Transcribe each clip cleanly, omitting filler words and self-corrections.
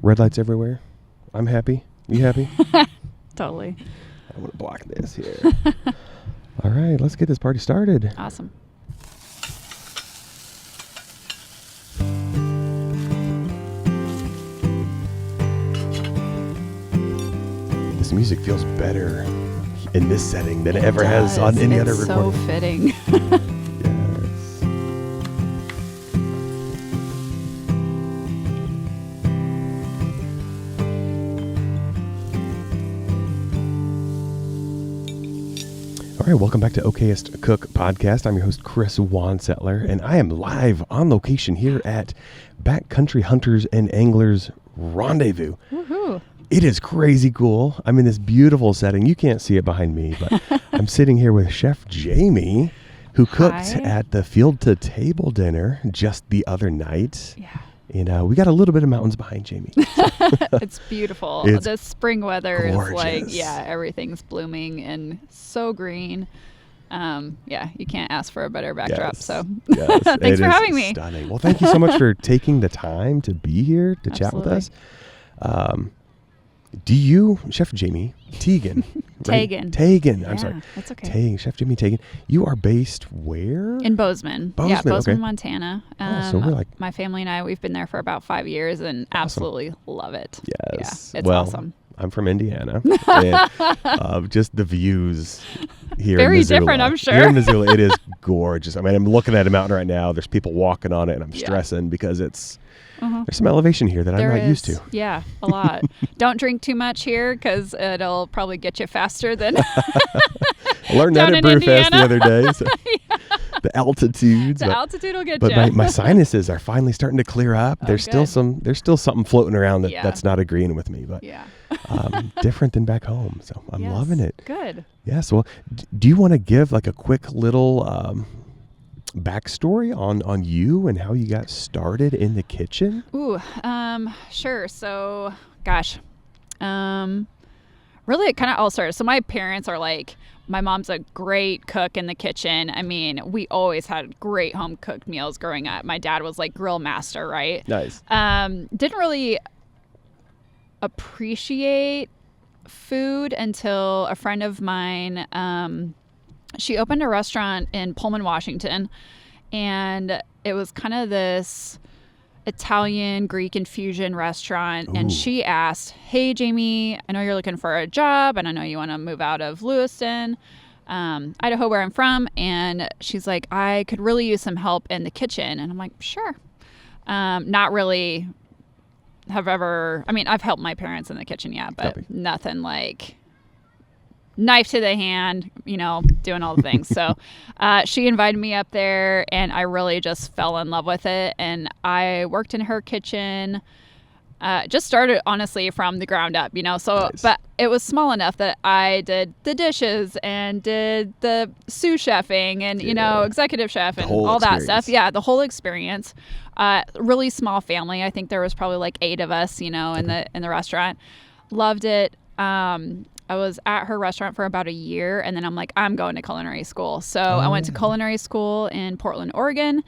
Red lights everywhere. I'm happy. You happy? Totally. I want to block this here. All right, let's get this party started. Awesome. This music feels better in this setting than it ever has on any other recording. It's so fitting. Yes. All right, welcome back to Okayest Cook podcast. I'm your host, Chris Whonsetler, and I am live on location here at Backcountry Hunters and Anglers Rendezvous. Woohoo. It is crazy cool. I'm in this beautiful setting. You can't see it behind me, but I'm sitting here with Chef Jaime, who cooked at the Field to Table dinner just the other night. Yeah. And we got a little bit of mountains behind Jaime. It's beautiful. It's the spring weather gorgeous. is like, yeah, everything's blooming and so green. Yeah, you can't ask for a better backdrop. Yes. So Yes, thanks for having me. Stunning. Well, thank you so much for taking the time to be here to chat with us. Do you, Chef Jaime Teigen? Teigen. Teigen. Yeah, I'm sorry. that's okay. Chef Jaime Teigen. You are based where? In Bozeman. Bozeman, Yeah, Bozeman, okay. Montana. So we're like, my family and I, we've been there for about 5 years and Awesome. absolutely love it. yes. Yeah, it's well, awesome. I'm from Indiana. And, just the views here Very in Missoula. different, I'm sure. Here in Missoula, it is gorgeous. I mean, I'm looking at a mountain right now. There's people walking on it, and I'm Yeah. stressing because it's there's some elevation here that I'm not used to. Yeah, a lot. Don't drink too much here because it'll probably get you faster than I learned that down at in Brewfest the Indiana. other day. So the altitudes. the altitude will get But you. my sinuses are finally starting to clear up. There's still good. there's still something floating around Yeah. that's not agreeing with me, but Yeah. different than back home. So I'm Yes. loving it. Good. Yes. Well, do you want to give like a quick little backstory on you and how you got started in the kitchen? Ooh, sure. So, gosh, really it kind of all started. So my parents are like, my mom's a great cook in the kitchen. I mean, we always had great home cooked meals growing up. My dad was like grill master, right? Nice. Didn't really appreciate food until a friend of mine, she opened a restaurant in Pullman, Washington, and it was kind of this Italian Greek infusion restaurant. And she asked, "Hey Jaime, I know you're looking for a job and I know you want to move out of Lewiston, Idaho, where I'm from." And she's like, "I could really use some help in the kitchen." And I'm like, "Sure." Not really I've helped my parents in the kitchen, yeah, but nothing like knife to the hand, doing all the things. So she invited me up there and I really just fell in love with it. And I worked in her kitchen, just started honestly from the ground up, so, Nice. But it was small enough that I did the dishes and did the sous chefing and, executive chef and all that stuff. Yeah. The whole experience, really small family. I think there was probably like 8 of us, in the restaurant. Loved it. I was at her restaurant for about a year and then I'm like, I'm going to culinary school. So I went to culinary school in Portland, Oregon.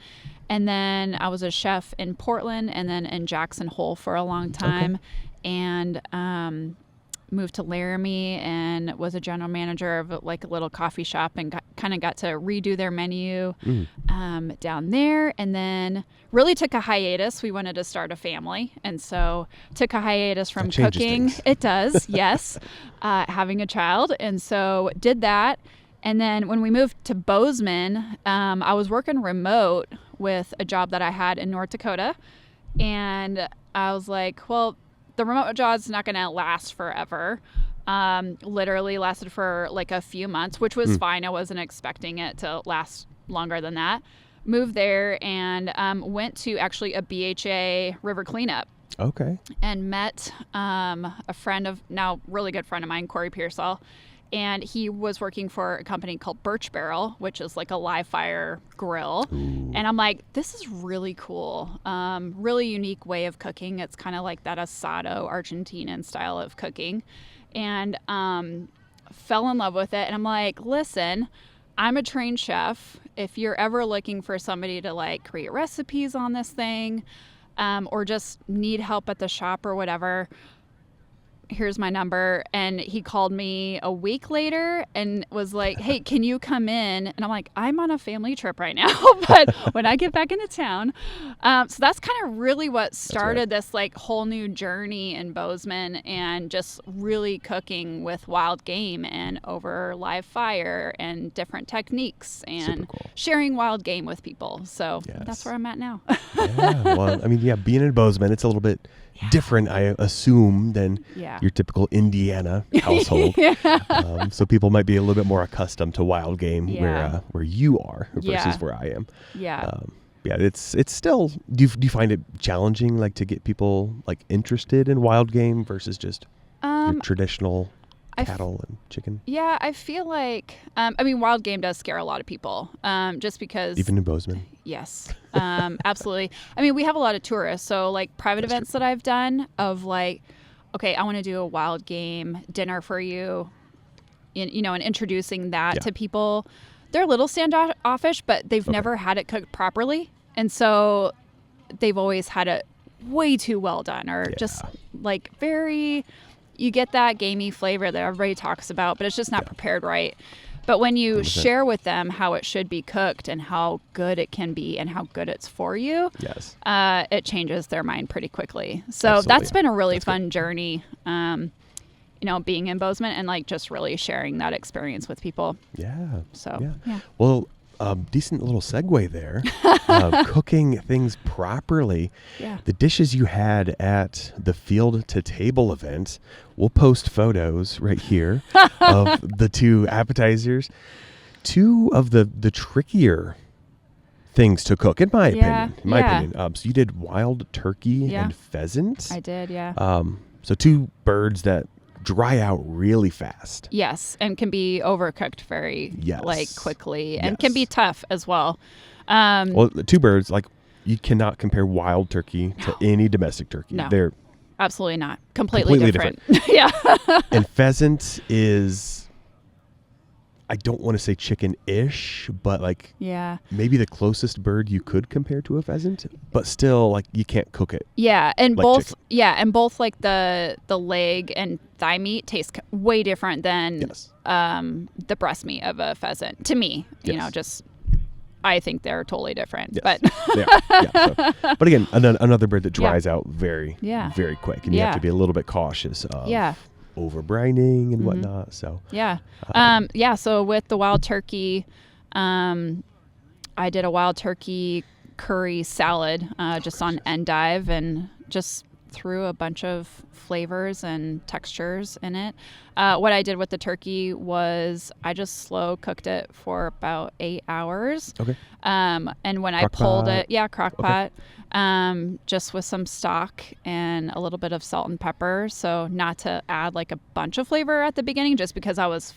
And then I was a chef in Portland and then in Jackson Hole for a long time. And moved to Laramie and was a general manager of like a little coffee shop and kind of got to redo their menu down there. And then really took a hiatus. We wanted to start a family. And so took a hiatus from cooking. Things. It does, yes. Having a child. And so did that. And then when we moved to Bozeman, I was working remote with a job that I had in North Dakota. And I was like, well, the remote job's not going to last forever. Literally lasted for like a few months, which was fine. I wasn't expecting it to last longer than that. Moved there and went to actually a BHA river cleanup. Okay. And met a friend of, now really good friend of mine, Corey Pearsall. And he was working for a company called Birch Barrel, which is like a live fire grill. Ooh. And I'm like, this is really cool. Really unique way of cooking. It's kind of like that asado Argentinian style of cooking. And fell in love with it. And I'm like, listen, I'm a trained chef. If you're ever looking for somebody to like create recipes on this thing, or just need help at the shop or whatever, here's my number. And he called me a week later and was like, hey, can you come in? And I'm like, I'm on a family trip right now, but when I get back into town. So that's kind of really what started this like whole new journey in Bozeman, and just really cooking with wild game and over live fire and different techniques and sharing wild game with people. So that's where I'm at now. Well, I mean, being in Bozeman, it's a little bit different, I assume, than your typical Indiana household. So people might be a little bit more accustomed to wild game where you are versus where I am. It's still. Do you find it challenging, like, to get people like interested in wild game versus just your traditional cattle and chicken? Yeah, I feel like, I mean, wild game does scare a lot of people, just because. Even in Bozeman? Yes, absolutely. I mean, we have a lot of tourists, so like private events that I've done of like, okay, I want to do a wild game dinner for you, and introducing that to people. They're a little standoffish, but they've never had it cooked properly, and so they've always had it way too well done, or just like very. You get that gamey flavor that everybody talks about, but it's just not prepared right. But when you 100%. Share with them how it should be cooked and how good it can be and how good it's for you, it changes their mind pretty quickly. So that's been a really fun journey, being in Bozeman and like just really sharing that experience with people. Well, decent little segue there. Cooking things properly. The dishes you had at the Field to Table event, we'll post photos right here of the two appetizers. Two of the trickier things to cook, in my opinion. So you did wild turkey and pheasant. I did, so two birds that dry out really fast. Yes, and can be overcooked very quickly, and can be tough as well. Well, the two birds, like, you cannot compare wild turkey to any domestic turkey. No. They're absolutely not. Completely different. And pheasant is, I don't want to say chicken-ish, but like maybe the closest bird you could compare to a pheasant, but still, like, you can't cook it. And like both chicken. And both like the leg and thigh meat taste way different than the breast meat of a pheasant. To me, just I think they're totally different. But but again, another bird that dries out very very quick, and you have to be a little bit cautious of over brining and whatnot. So so with the wild turkey, I did a wild turkey curry salad just on endive, and just threw a bunch of flavors and textures in it. What I did with the turkey was I just slow cooked it for about 8 hours. And when I pulled it, crock pot, just with some stock and a little bit of salt and pepper. So not to add like a bunch of flavor at the beginning, just because I was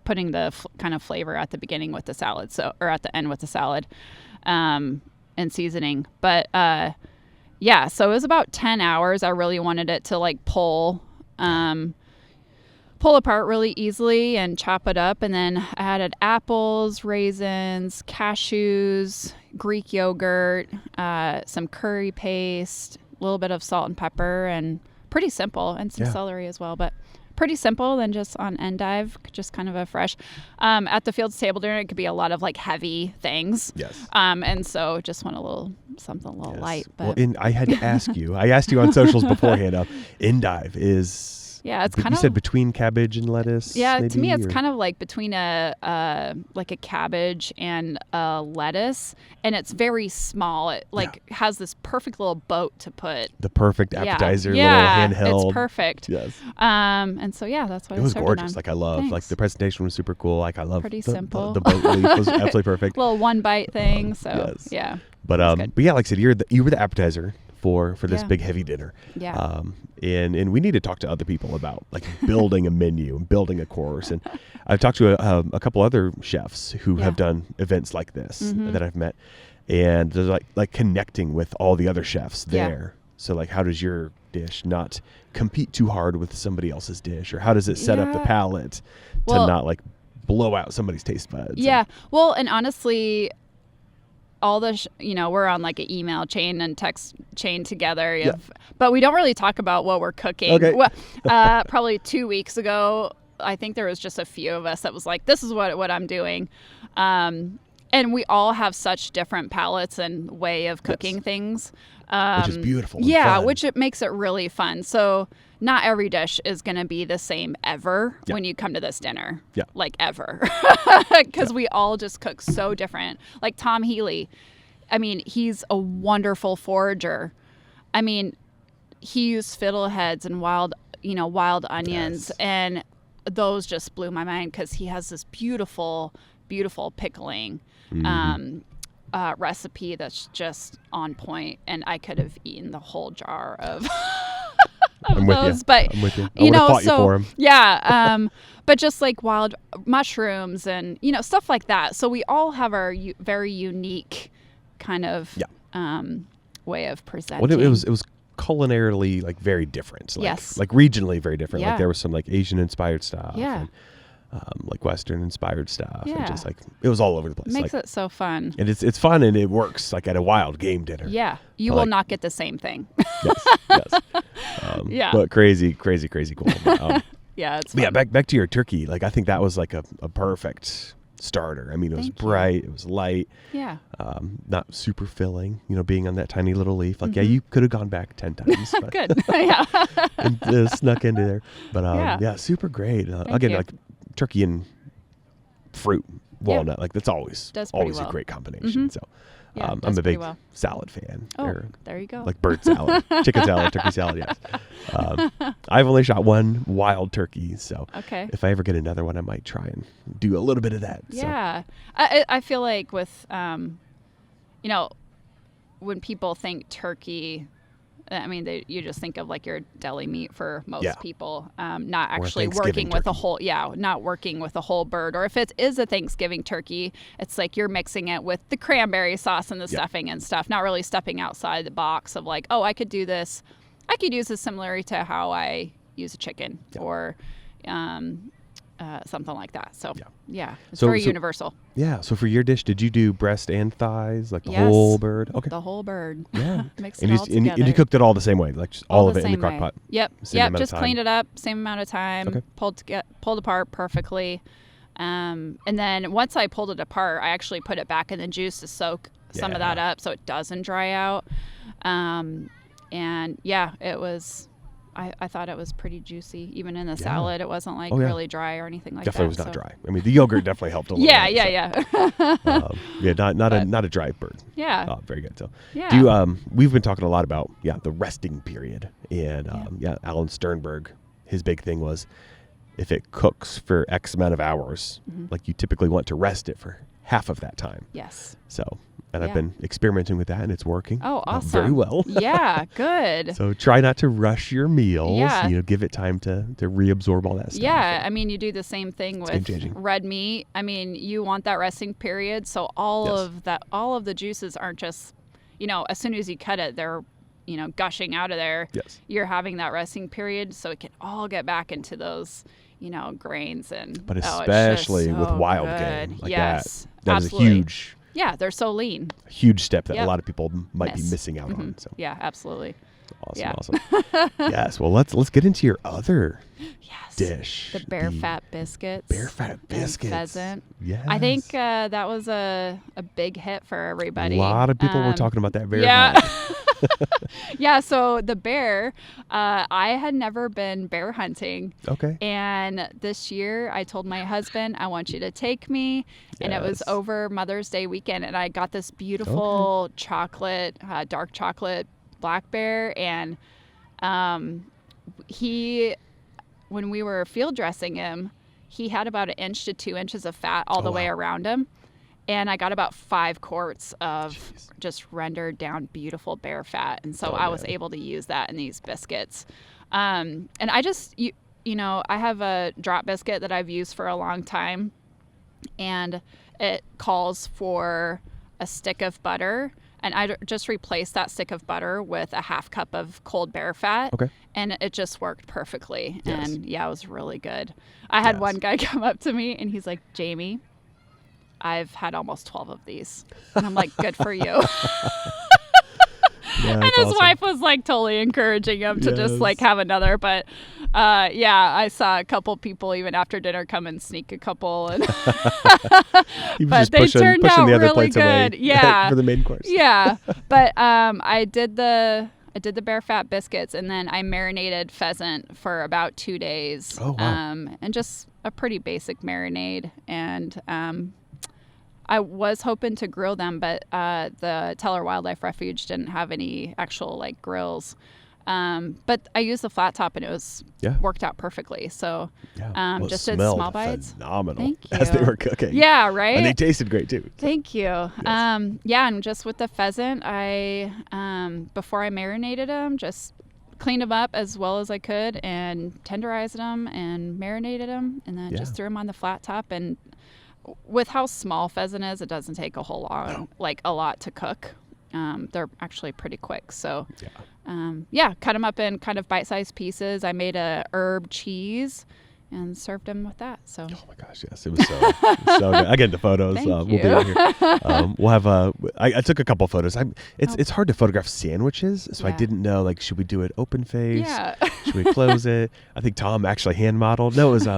putting the kind of flavor at the beginning with the salad, or at the end with the salad, and seasoning. But so it was about 10 hours. I really wanted it to like pull apart really easily and chop it up. And then I added apples, raisins, cashews, Greek yogurt, some curry paste, a little bit of salt and pepper, and pretty simple, and some celery as well, but pretty simple. Then just on endive, just kind of a fresh. At the Fields Table Dinner, it could be a lot of like heavy things. And so just want something a little light. But I had to ask you. I asked you on socials beforehand. Endive is. It's kind of. You said between cabbage and lettuce. Maybe, to me, it's kind of like between a cabbage and a lettuce, and it's very small. It has this perfect little boat to put. The perfect appetizer, little handheld. It's perfect. And so that's why it was gorgeous. Like, I love like the presentation was super cool. Like, I love pretty simple. The boat leaf was absolutely perfect. Little one bite thing. So But like I said, you were the appetizer for this big heavy dinner. And we need to talk to other people about like building a menu and building a course. And I've talked to a couple other chefs who have done events like this that I've met, and there's like connecting with all the other chefs there. So like, how does your dish not compete too hard with somebody else's dish, or how does it set up the palate to not like blow out somebody's taste buds? Well, and honestly, all the, we're on like an email chain and text chain together, but we don't really talk about what we're cooking. Okay. Well, probably 2 weeks ago, I think there was just a few of us that was like, this is what I'm doing. And we all have such different palates and way of cooking things. Which is beautiful. Yeah, which it makes it really fun. So not every dish is going to be the same ever when you come to this dinner. Yeah. Like ever. Because we all just cook so different. Like Tom Healy, I mean, he's a wonderful forager. I mean, he used fiddleheads and wild onions. Yes. And those just blew my mind because he has this beautiful, beautiful pickling recipe that's just on point, and I could have eaten the whole jar of those. But I'm with you. I would have fought you for him. Yeah, but just like wild mushrooms and stuff like that. So we all have our very unique kind of way of presenting. Well, it was culinarily like very different. Like regionally very different. Like there was some like Asian inspired stuff. Yeah. And, like Western inspired stuff, and just like it was all over the place. Makes it so fun, and it's fun, and it works like at a wild game dinner. Yeah, you will not get the same thing. Yes. But crazy cool. It's fun. Back to your turkey. Like I think that was like a perfect starter. I mean, it was bright, it was light. Yeah. Not super filling. Being on that tiny little leaf. Like you could have gone back 10 times. But Good. Yeah. and snuck into there. But super great. Again, like turkey and fruit, walnut, like that's always a great combination. So I'm a big salad fan. There you go. Like bird salad, chicken salad, turkey salad. Yes. I've only shot one wild turkey, so if I ever get another one, I might try and do a little bit of that. Yeah, so. I feel like with when people think turkey, I mean, you just think of like your deli meat for most people, not actually working with not working with a whole bird. Or if it is a Thanksgiving turkey, it's like you're mixing it with the cranberry sauce and the stuffing and stuff, not really stepping outside the box of like, I could do this. I could use this similar to how I use a chicken or something like that. So it's very universal. Yeah. So for your dish, did you do breast and thighs, like the whole bird? Okay. The whole bird. Yeah. Mixed it all together. And you cooked it all the same way, like just all of it in the crock pot. Yep. Just cleaned it up, same amount of time, pulled apart perfectly. And then once I pulled it apart, I actually put it back in the juice to soak some of that up so it doesn't dry out. And it was. I thought it was pretty juicy. Even in the salad, it wasn't like really dry or anything like definitely that. Definitely was not dry. I mean, the yogurt definitely helped a little bit. Not a dry bird. Yeah. Oh, very good. So, do you, we've been talking a lot about the resting period, and Alan Sternberg, his big thing was if it cooks for X amount of hours, like you typically want to rest it for half of that time. Yes. So. And I've been experimenting with that, and it's working. Oh, awesome. Very well. Yeah, good. So try not to rush your meals. Yeah. Give it time to reabsorb all that stuff. Yeah, I mean, you do the same thing with red meat. I mean, you want that resting period, so all of the juices aren't just, as soon as you cut it, they're, gushing out of there. Yes. You're having that resting period, so it can all get back into those, grains and. But especially with wild game like that absolutely. Is a huge. Yeah, they're so lean. A huge step that a lot of people might be missing out on. So yeah, absolutely. Awesome. Yes. Well, let's get into your other dish. The bear fat biscuits. Bear fat biscuits. Pheasant. Yes. I think that was a big hit for everybody. A lot of people were talking about that bear fat. Yeah, so the bear, I had never been bear hunting. Okay. And this year I told my husband, I want you to take me. And it was over Mother's Day weekend. And I got this beautiful chocolate, dark chocolate black bear. And when we were field dressing him, he had about 1 inch to 2 inches of fat all the way around him. And I got about 5 quarts of just rendered down beautiful bear fat. And so I was able to use that in these biscuits. And I just, I have a drop biscuit that I've used for a long time. And it calls for a stick of butter. And I just replaced that stick of butter with a 1/2 cup of cold bear fat. Okay. And it just worked perfectly. Yes. And it was really good. I had one guy come up to me and he's like, Jamie, I've had almost 12 of these. And I'm like, good for you. Yeah, and his awesome. wife was like totally encouraging him to just like have another. But I saw a couple people even after dinner come and sneak a couple. And but they turned out the other really good. away Yeah. for the main course. Yeah. But I did the bear fat biscuits, and then I marinated pheasant for about 2 days. Oh, wow. And just a pretty basic marinade. And I was hoping to grill them, but the Teller Wildlife Refuge didn't have any actual like grills. But I used the flat top, and it was worked out perfectly. So Well, just did small bites. Phenomenal. Thank you. As they were cooking. Yeah, right. And they tasted great too. Thank you. Yes. And just with the pheasant, I before I marinated them, just cleaned them up as well as I could and tenderized them and marinated them, and then just threw them on the flat top. And with how small pheasant is, it doesn't take a whole lot, like a lot to cook. They're actually pretty quick. So, cut them up in kind of bite-sized pieces. I made a herb cheese and served them with that. So. Oh my gosh, yes, it was so good. I get the photos. Thank We'll be right here. We'll have I took a couple photos. It's hard to photograph sandwiches, so I didn't know like should we do it open face? Yeah. Should we close it? I think Tom actually hand modeled. No, it was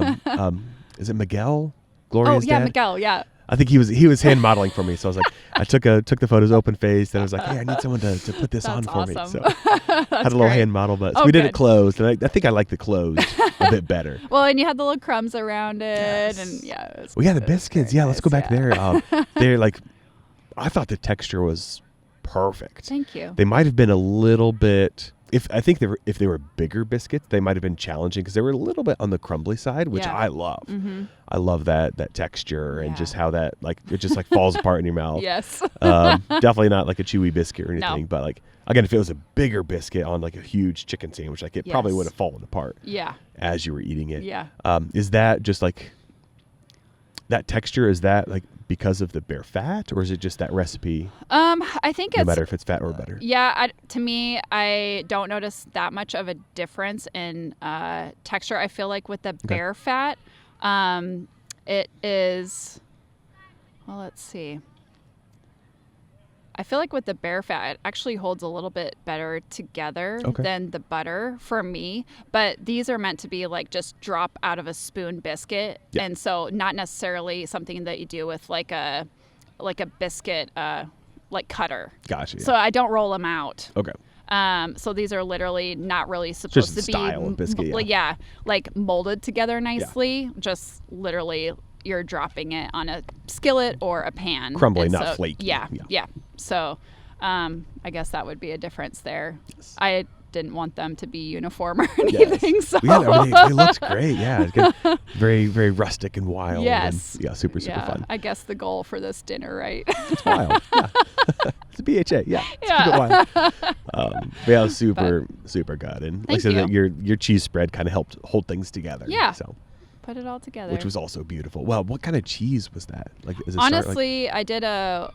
is it Miguel? Gloria's dad? Miguel. Yeah. I think he was hand modeling for me. So I was like, I took the photos open faced, and I was like, hey, I need someone to put this on for me. So I had a little hand model, but so we did it closed, and I think I like the closed a bit better. Well, and you had the little crumbs around it, and it was the biscuits. Yeah, let's go back there. They're like, I thought the texture was perfect. Thank you. They might have been a little bit. If they were bigger biscuits, they might have been challenging because they were a little bit on the crumbly side, which I love. Mm-hmm. I love that texture and just how that like it just like falls apart in your mouth. Yes. Definitely not like a chewy biscuit or anything, No. but like again, if it was a bigger biscuit on like a huge chicken sandwich, like it probably would have fallen apart. Yeah. As you were eating it. Yeah. Is that just like that texture? Is that like because of the bear fat, or is it just that recipe? I think no matter if it's fat or butter. Yeah, to me, I don't notice that much of a difference in texture. I feel like with the bear fat, it is. Well, let's see. I feel like with the bear fat, it actually holds a little bit better together than the butter for me. But these are meant to be like just drop out of a spoon biscuit. Yep. And so not necessarily something that you do with like a biscuit like cutter. Gotcha. Yeah. So I don't roll them out. Okay. So these are literally not really supposed to be style of biscuit, like molded together nicely. Yeah. Just literally you're dropping it on a skillet or a pan. Crumbly, not flaky. Yeah. So I guess that would be a difference there. Yes. I didn't want them to be uniform or anything. Yes. So they looked great. Yeah, it's good. Very, very rustic and wild. Yes. And, super fun. I guess the goal for this dinner, right? It's wild. Yeah. It's a BHA. Yeah. Keep it wild. It was super good. And like I said, that your cheese spread kind of helped hold things together. Yeah. So. Put it all together, which was also beautiful. Well, what kind of cheese was that? Like, honestly, I did a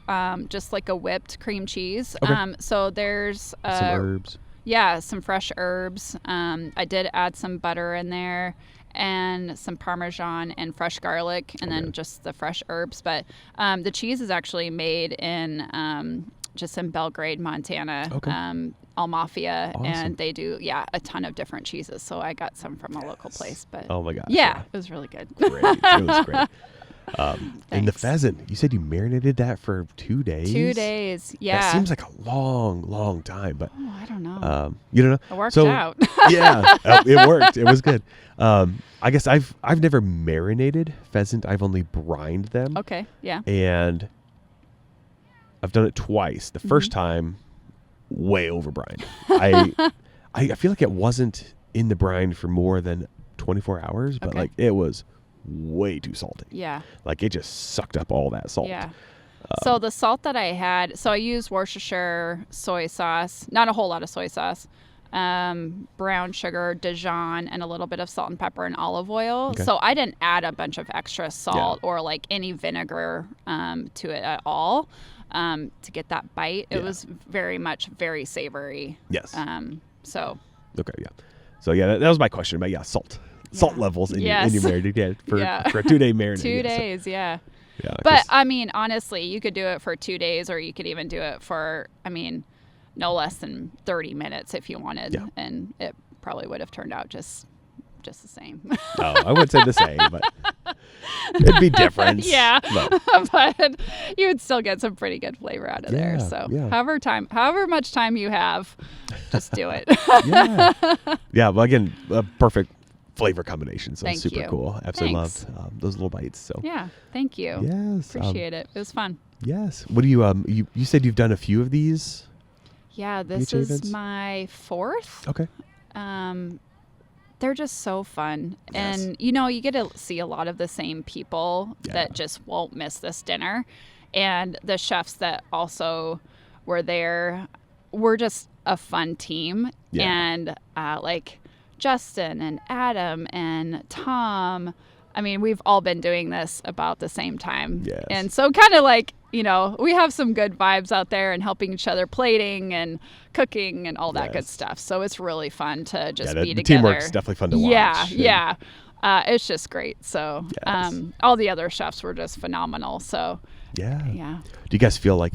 just like a whipped cream cheese. Okay. So there's some herbs. Yeah, some fresh herbs. I did add some butter in there and some Parmesan and fresh garlic, and then just the fresh herbs. But the cheese is actually made in just in Belgrade, Montana. Okay. Almafia, awesome. And they do a ton of different cheeses. So I got some from a local place, but oh my gosh, it was really good. Great, it was great. And the pheasant, you said you marinated that for 2 days. 2 days, yeah. That seems like a long time, but I don't know. You don't know. It worked out. Yeah, it worked. It was good. I guess I've never marinated pheasant. I've only brined them. Okay, yeah. And I've done it twice. The first time, way over brined. I feel like it wasn't in the brine for more than 24 hours, but like it was way too salty. Yeah. Like it just sucked up all that salt. Yeah. So the salt that I had, so I used Worcestershire soy sauce, not a whole lot of soy sauce, brown sugar, Dijon, and a little bit of salt and pepper and olive oil. Okay. So I didn't add a bunch of extra salt or like any vinegar to it at all. To get that bite. It was very savory. Yes. So. Okay, yeah. So that was my question about salt levels in your marinade for a 2 day marinade. 2 days, Yeah. But I mean, honestly, you could do it for 2 days, or you could even do it for, I mean, no less than 30 minutes if you wanted. Yeah. And it probably would have turned out just the same. No, I wouldn't say the same, but it'd be different. Yeah. But you would still get some pretty good flavor out of there. So however much time you have, just do it. Yeah. Well, again, a perfect flavor combination. So Thank super you. cool. Absolutely Thanks. loved those little bites. So Yeah. Thank you. Yes. Appreciate it. It was fun. Yes. What do you said you've done a few of these? Yeah, this BHA is events? my 4th. Okay. They're just so fun. Yes. And, you get to see a lot of the same people that just won't miss this dinner. And the chefs that also were there were just a fun team. Yeah. And like Justin and Adam and Tom, I mean, we've all been doing this about the same time. Yes. And so kind of like, we have some good vibes out there and helping each other plating and cooking and all that good stuff. So it's really fun to just be the together. Teamwork's definitely fun to watch. Yeah. It's just great. So all the other chefs were just phenomenal. So yeah. Do you guys feel like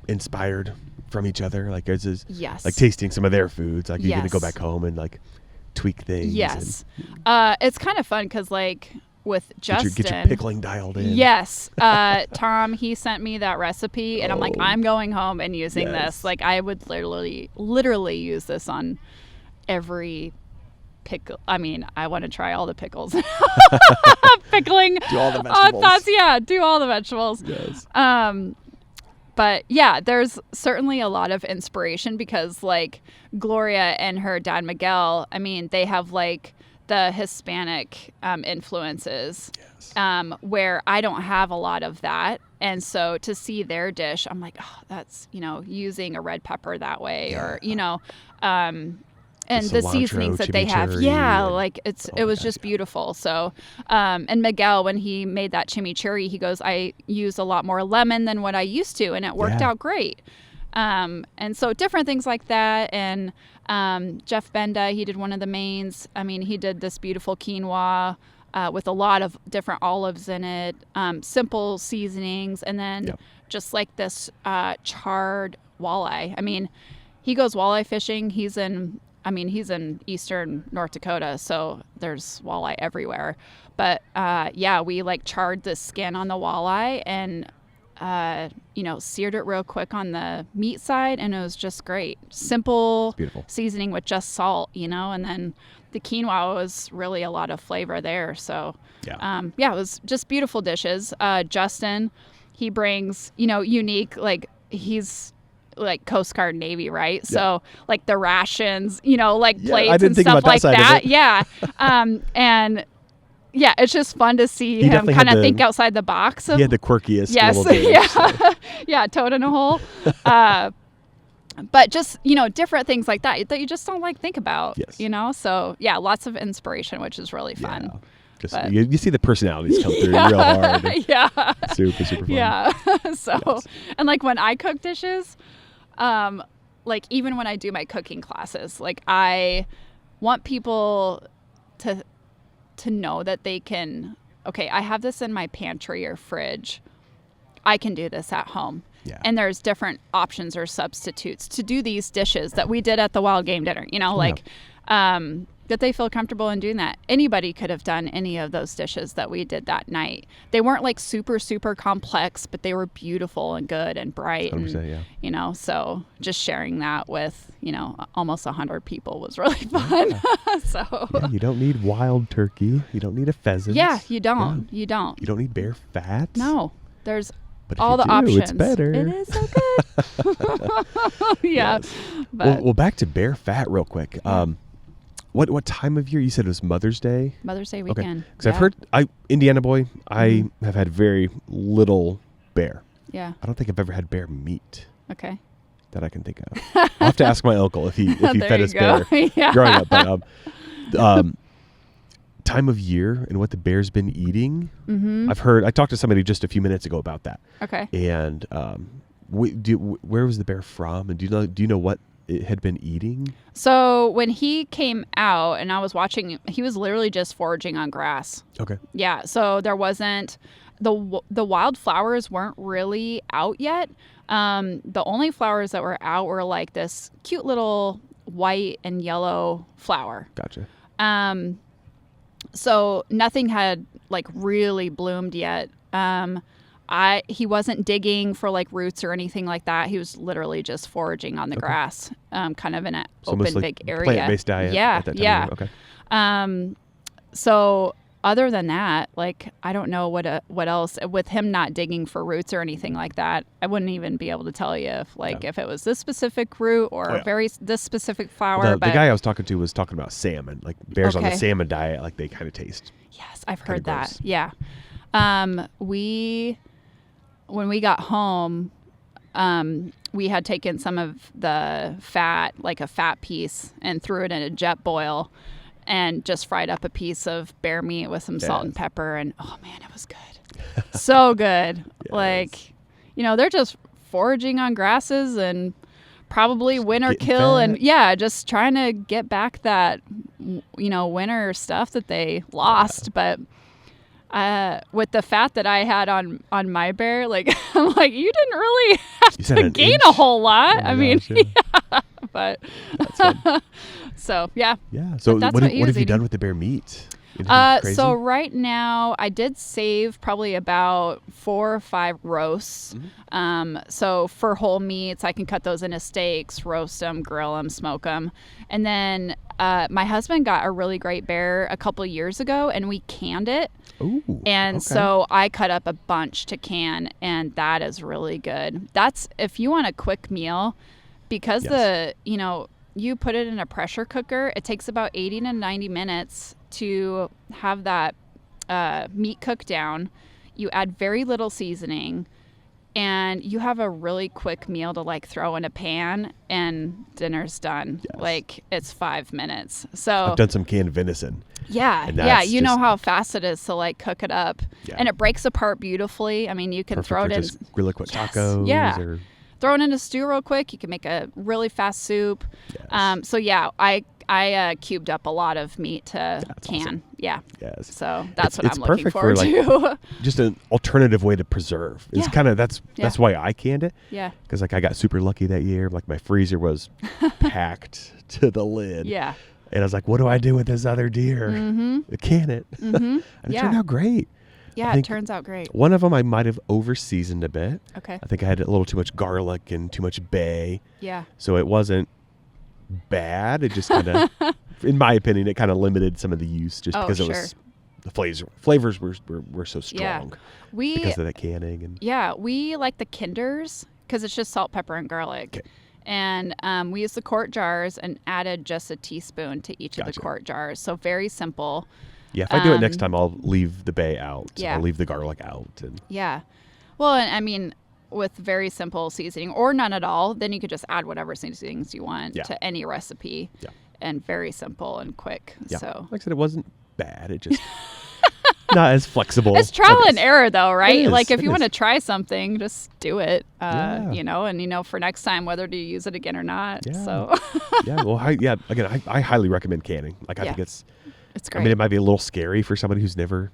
inspired from each other? Like yes. like tasting some of their foods? Like you're going to go Yes. back home and like tweak things? Yes. It's kind of fun because like with Justin, get your pickling dialed in. Yes. Tom, he sent me that recipe and I'm like, I'm going home and using this. Like I would literally use this on every pickle. I mean, I want to try all the pickles. Pickling. Do all the vegetables. Do all the vegetables. Yes. But yeah, there's certainly a lot of inspiration because like Gloria and her dad Miguel, I mean, they have like the Hispanic influences, where I don't have a lot of that. And so to see their dish, I'm like, oh, that's, using a red pepper that way or, and the seasonings that they have. Yeah, like it was just beautiful. So, and Miguel, when he made that chimichurri, he goes, I used a lot more lemon than what I used to, and it worked out great. And so different things like that. And Jeff Benda, he did one of the mains. I mean, he did this beautiful quinoa with a lot of different olives in it, simple seasonings, and then just like this charred walleye. I mean, he goes walleye fishing. He's in eastern North Dakota, so there's walleye everywhere. But we like charred the skin on the walleye and seared it real quick on the meat side, and it was just great. Simple seasoning with just salt, and then the quinoa was really a lot of flavor there. So it was just beautiful dishes. Justin, he brings, unique, like he's like Coast Guard Navy, right? So like the rations, plates and stuff like that. Yeah. And it's just fun to see him kind of think outside the box. He had the quirkiest little dish, toad in a hole. But just, different things like that you just don't like think about, So lots of inspiration, which is really fun. Just you see the personalities come through real hard. Super, super fun. Yeah. And like when I cook dishes, like even when I do my cooking classes, like I want people to know that they can, I have this in my pantry or fridge. I can do this at home. Yeah. And there's different options or substitutes to do these dishes that we did at the Wild Game Dinner, that they feel comfortable in doing that. Anybody could have done any of those dishes that we did that night. They weren't like super, super complex, but they were beautiful and good and bright. And, so just sharing that with, almost 100 people was really fun. You don't need wild turkey. You don't need a pheasant. Yeah, you don't. You don't. You don't need bear fat. No, there's but all the options. It's better. It is so good. Yes. Well, back to bear fat real quick. What time of year? You said it was Mother's Day? Mother's Day weekend. Because I've heard, Indiana boy, I have had very little bear. Yeah. I don't think I've ever had bear meat. Okay. That I can think of. I'll have to ask my uncle if he fed his bear growing up. But time of year and what the bear's been eating. Mm-hmm. I talked to somebody just a few minutes ago about that. Okay. And where was the bear from? And do you know what it had been eating? So when he came out and I was watching, he was literally just foraging on grass. Okay. Yeah. So there wasn't the wildflowers weren't really out yet. The only flowers that were out were like this cute little white and yellow flower. Gotcha. So nothing had like really bloomed yet. He wasn't digging for like roots or anything like that. He was literally just foraging on the grass, kind of in an open big area. Plant-based diet. Yeah, at that time yeah. Okay. So other than that, like I don't know what else with him not digging for roots or anything like that. I wouldn't even be able to tell you if it was this specific root or this specific flower. The guy I was talking to was talking about salmon, like bears on the salmon diet, like they kind of taste. Yes, I've heard that. Gross. Yeah. When we got home, we had taken some of the fat, like a fat piece, and threw it in a jet boil and just fried up a piece of bear meat with some salt and pepper. And oh man, it was good. So good. Yes. Like, they're just foraging on grasses and probably just win or kill. Fat. And just trying to get back that, winter stuff that they lost. Yeah. But with the fat that I had on my bear, like I'm like, you didn't really have to gain a whole lot. I mean, but so yeah. Yeah. So what have you done with the bear meat? So right now I did save probably about 4 or 5 roasts. Mm-hmm. So for whole meats, I can cut those into steaks, roast them, grill them, smoke them. And then my husband got a really great bear a couple of years ago and we canned it. Ooh, and so I cut up a bunch to can, and that is really good. That's if you want a quick meal, because you put it in a pressure cooker, it takes about 80 to 90 minutes to have that meat cooked down. You add very little seasoning, and you have a really quick meal to like throw in a pan, and dinner's done. Yes. Like it's 5 minutes. So I've done some canned venison. Yeah. You know how fast it is to like cook it up, and it breaks apart beautifally. I mean, you can throw it in really quick tacos. Yeah. Or throw it in a stew real quick. You can make a really fast soup. Yes. So yeah, I cubed up a lot of meat to can. Awesome. Yeah. Yes. So that's what I'm looking forward to. Like, just an alternative way to preserve. It's kind of that's why I canned it. Yeah. Because like I got super lucky that year. Like my freezer was packed to the lid. Yeah. And I was like, what do I do with this other deer? Mm-hmm. Can it? Mm-hmm. And it turned out great. Yeah, it turns out great. One of them I might have over-seasoned a bit. Okay. I think I had a little too much garlic and too much bay. Yeah. So it wasn't bad. It just kind of, in my opinion, it kind of limited some of the use just because it was the flavors were so strong. Yeah. Because of that canning. And we like the Kinders because it's just salt, pepper, and garlic. Okay. And we used the quart jars and added just a teaspoon to each of the quart jars. So very simple. Yeah, if I do it next time, I'll leave the bay out. Yeah. I'll leave the garlic out. Yeah. Well, and I mean, with very simple seasoning or none at all, then you could just add whatever seasonings you want to any recipe. Yeah. And very simple and quick. Yeah. So, like I said, it wasn't bad. It just not as flexible. It's trial and error, though, right? Like if you want to try something, just do it. For next time, whether to use it again or not. Yeah. So. Again, I highly recommend canning. Like I think it's great. I mean, it might be a little scary for somebody who's never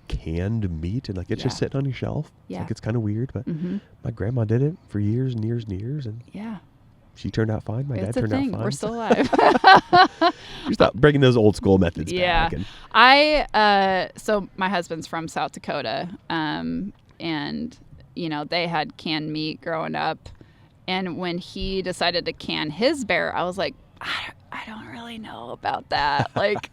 canned meat and like it's just sitting on your shelf. It's like it's kind of weird, but my grandma did it for years and years and years, and she turned out fine. My dad turned out fine. We're still alive. Just not bringing those old school methods back. So my husband's from South Dakota, and they had canned meat growing up, and when he decided to can his bear, I was like, I don't really know about that. Like,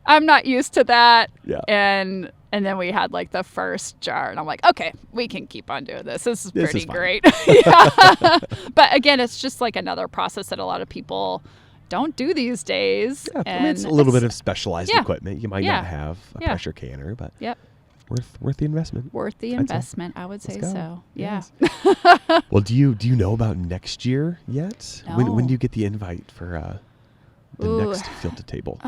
I'm not used to that. Yeah. And then we had like the first jar, and I'm like, okay, we can keep on doing this. This is pretty great. But again, it's just like another process that a lot of people don't do these days. Yeah, and it's a little bit of specialized equipment. You might not have a pressure canner, but worth the investment. Worth the investment, I would say so. Yes. Well, do you know about next year yet? No. When do you get the invite for the next Field to Table?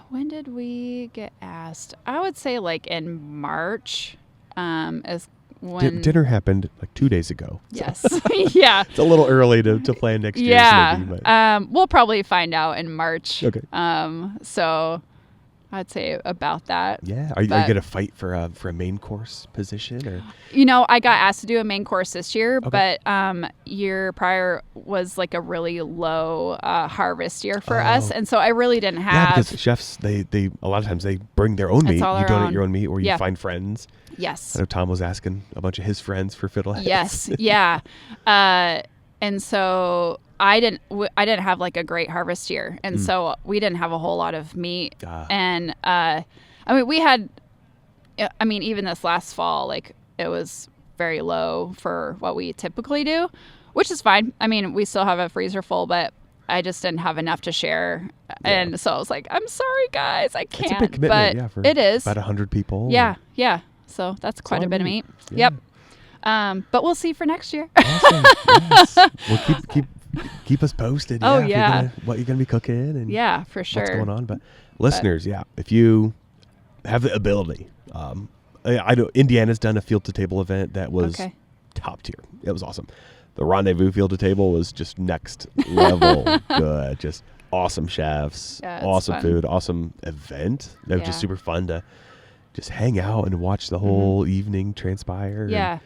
When did we get asked? I would say like in March. As when dinner happened like 2 days ago. Yes. Yeah. It's a little early to plan next year. Yeah. Maybe, we'll probably find out in March. Okay. So I'd say about that. Yeah. Are you going to fight for a main course position? Or? I got asked to do a main course this year, but year prior was like a really low harvest year for us. And so I really didn't have. Yeah, because chefs, they a lot of times they bring their own meat. You donate your own meat, or you find friends. Yes. I know Tom was asking a bunch of his friends for fiddleheads. Yes. Yeah. And so I didn't have like a great harvest year. And so we didn't have a whole lot of meat. And we had, even this last fall, like it was very low for what we typically do, which is fine. We still have a freezer full, but I just didn't have enough to share. Yeah. And so I was like, I'm sorry, guys, I can't. It's a big commitment, but it is. About 100 people. Yeah. Yeah. So that's quite a bit of meat. Yeah. Yep. But we'll see for next year. Awesome. Yes. Well, keep us posted. Oh, What you're gonna be cooking and for sure. What's going on? But listeners, if you have the ability, I know Indiana's done a field to table event that was top tier. It was awesome. The Rendezvous field to table was just next level good. Just awesome chefs, awesome fun. Food, awesome event. It was just super fun to just hang out and watch the whole evening transpire. Yeah.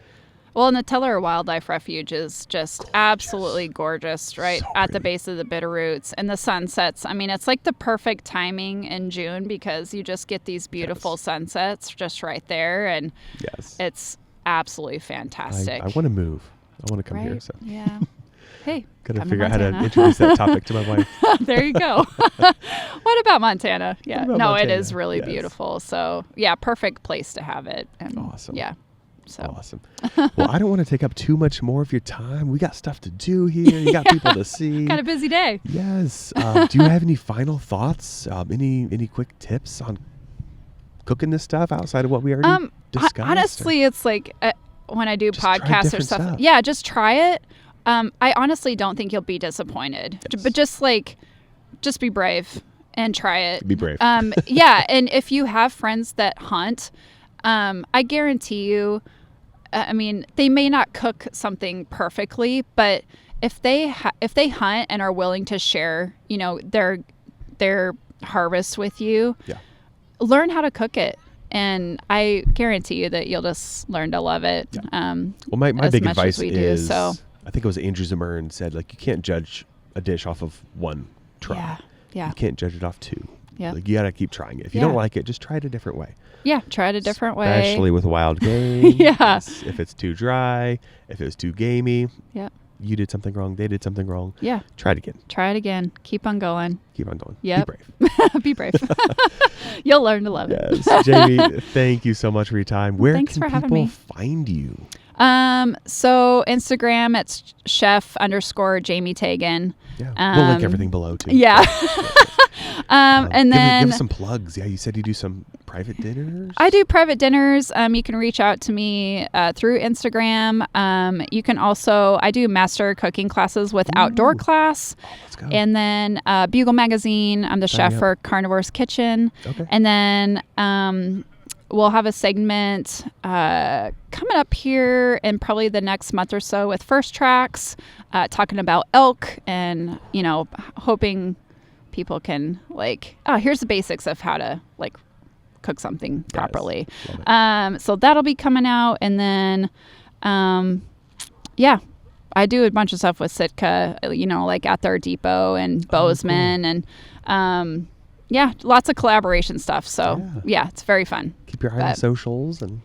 Well, and the Teller Wildlife Refuge is just absolutely gorgeous, right? So at the base of the Bitterroots and the sunsets. It's like the perfect timing in June because you just get these beautiful sunsets just right there. And it's absolutely fantastic. I want to move. I want to come here. So. Yeah. Hey. Got to figure out how to introduce that topic to my wife. There you go. What about Montana? Yeah. Montana? It is really beautiful. So, perfect place to have it. And awesome. Yeah. So awesome. Well, I don't want to take up too much more of your time. We got stuff to do here. You got people to see. Kind of busy day. Yes. Do you have any final thoughts? Any quick tips on cooking this stuff outside of what we already discussed? Honestly, it's like when I do podcasts or stuff. Yeah, just try it. I honestly don't think you'll be disappointed. Yes. But just be brave and try it. Be brave. Yeah, and if you have friends that hunt, I guarantee you, they may not cook something perfectly, but if they hunt and are willing to share, their harvest with you, learn how to cook it. And I guarantee you that you'll just learn to love it. Yeah. Well, my big advice is, I think it was Andrew Zimmern said, like, you can't judge a dish off of one try. Yeah. You can't judge it off two. Yeah. Like, you got to keep trying it. If you don't like it, just try it a different way. Yeah, try it a different way. Especially with wild game. If it's too dry, if it's too gamey. Yeah. You did something wrong. They did something wrong. Yeah. Try it again. Try it again. Keep on going. Keep on going. Yeah. Be brave. Be brave. You'll learn to love it. Yes. Jamie, thank you so much for your time. Where Thanks can for having people me. find you? So Instagram, it's chef_Jaime Teigen. Yeah. We'll link everything below too. Yeah. And then give us some plugs. Yeah. You said you do some private dinners. I do private dinners. You can reach out to me through Instagram. You can also, I do master cooking classes with Outdoor Class. Oh, let's go. And then Bugle Magazine. I'm the chef for Carnivore's Kitchen. Okay. And then we'll have a segment coming up here in probably the next month or so with First Tracks, talking about elk and, hoping people can here's the basics of how to cook something properly. So that'll be coming out. And then, I do a bunch of stuff with Sitka, at their depot and Bozeman and, lots of collaboration stuff. So it's very fun. Keep your eye on socials and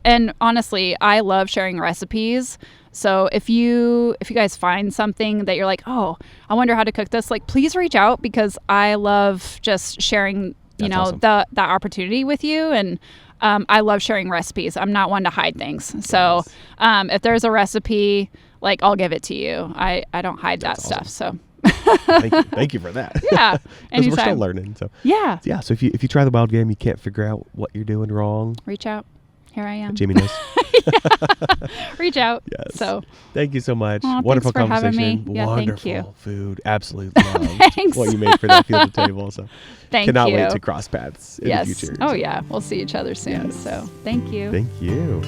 and honestly, I love sharing recipes. So if you guys find something that you're like, oh, I wonder how to cook this, please reach out because I love just sharing, awesome. the opportunity with you. And I love sharing recipes. I'm not one to hide things. So if there's a recipe, I'll give it to you. I don't hide that stuff. So. Thank you for that. Yeah, because we're still learning. So So if you try the wild game, you can't figure out what you're doing wrong. Reach out. Here I am. Jamie knows. Reach out. Yes. So thank you so much. thanks Wonderful for conversation. Having me. Yeah, wonderful thank you. Food. Absolutely loved Thanks. what you made for that field to table. So cannot wait to cross paths in the future. Oh yeah, we'll see each other soon. So thank you. Thank you.